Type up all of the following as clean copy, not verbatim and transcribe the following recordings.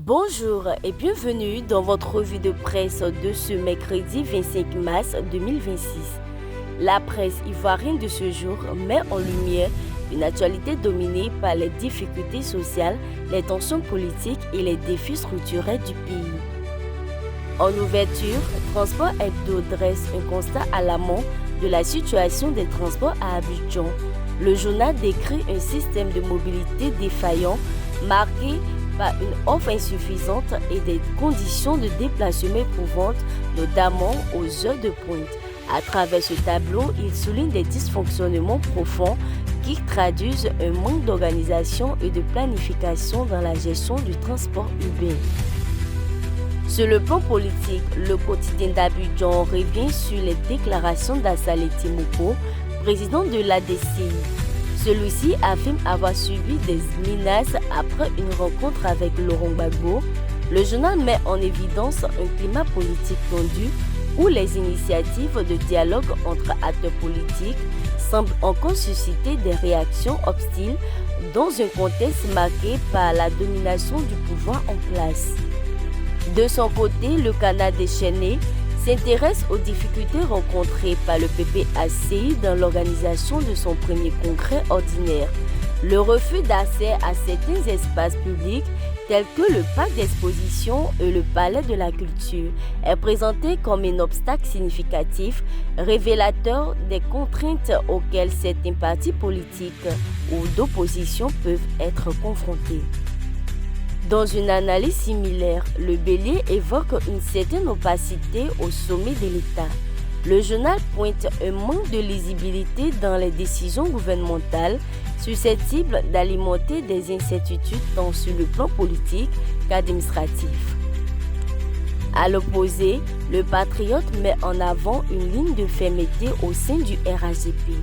Bonjour et bienvenue dans votre revue de presse de ce mercredi 25 mars 2026. La presse ivoirienne de ce jour met en lumière une actualité dominée par les difficultés sociales, les tensions politiques et les défis structurels du pays. En ouverture, Transport Hebdo dresse un constat alarmant de la situation des transports à Abidjan. Le journal décrit un système de mobilité défaillant marqué par une offre insuffisante et des conditions de déplacement éprouvantes, notamment aux heures de pointe. À travers ce tableau, il souligne des dysfonctionnements profonds qui traduisent un manque d'organisation et de planification dans la gestion du transport urbain. Sur le plan politique, le quotidien d'Abidjan revient sur les déclarations d'Assalé Timoko, président de l'ADCI. Celui-ci affirme avoir subi des menaces après une rencontre avec Laurent Gbagbo. Le journal met en évidence un climat politique tendu où les initiatives de dialogue entre acteurs politiques semblent encore susciter des réactions hostiles dans un contexte marqué par la domination du pouvoir en place. De son côté, le Canard déchaîné s'intéresse aux difficultés rencontrées par le PPACI dans l'organisation de son premier congrès ordinaire. Le refus d'accès à certains espaces publics tels que le parc d'exposition et le palais de la culture est présenté comme un obstacle significatif, révélateur des contraintes auxquelles certains partis politiques ou d'opposition peuvent être confrontés. Dans une analyse similaire, le Bélier évoque une certaine opacité au sommet de l'État. Le journal pointe un manque de lisibilité dans les décisions gouvernementales susceptibles d'alimenter des incertitudes tant sur le plan politique qu'administratif. À l'opposé, le Patriote met en avant une ligne de fermeté au sein du RAGP.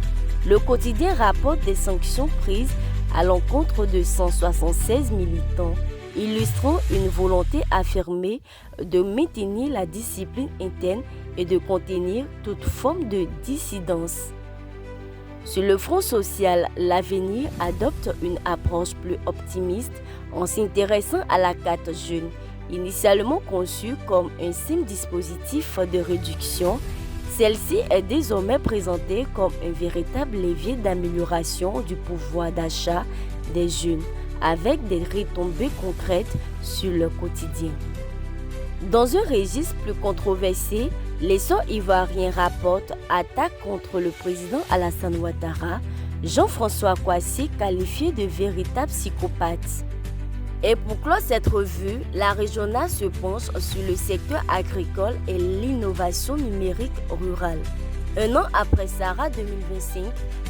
Le quotidien rapporte des sanctions prises à l'encontre de 176 militants, illustrant une volonté affirmée de maintenir la discipline interne et de contenir toute forme de dissidence. Sur le front social, l'Avenir adopte une approche plus optimiste en s'intéressant à la carte jeune. Initialement conçue comme un simple dispositif de réduction, celle-ci est désormais présentée comme un véritable levier d'amélioration du pouvoir d'achat des jeunes, avec des retombées concrètes sur le quotidien. Dans un registre plus controversé, l'Essor ivoirien rapporte attaque contre le président Alassane Ouattara, Jean-François Kouassi qualifié de véritable psychopathe. Et pour clore cette revue, la régionale se penche sur le secteur agricole et l'innovation numérique rurale. Un an après Sahara 2025,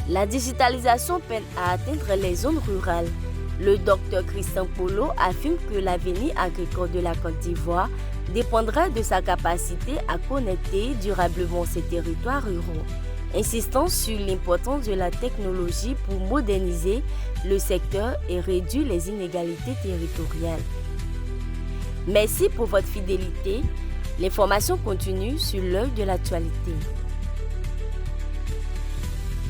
la digitalisation peine à atteindre les zones rurales. Le docteur Christian Polo affirme que l'avenir agricole de la Côte d'Ivoire dépendra de sa capacité à connecter durablement ses territoires ruraux, insistant sur l'importance de la technologie pour moderniser le secteur et réduire les inégalités territoriales. Merci pour votre fidélité. L'information continue sur l'œil de l'actualité.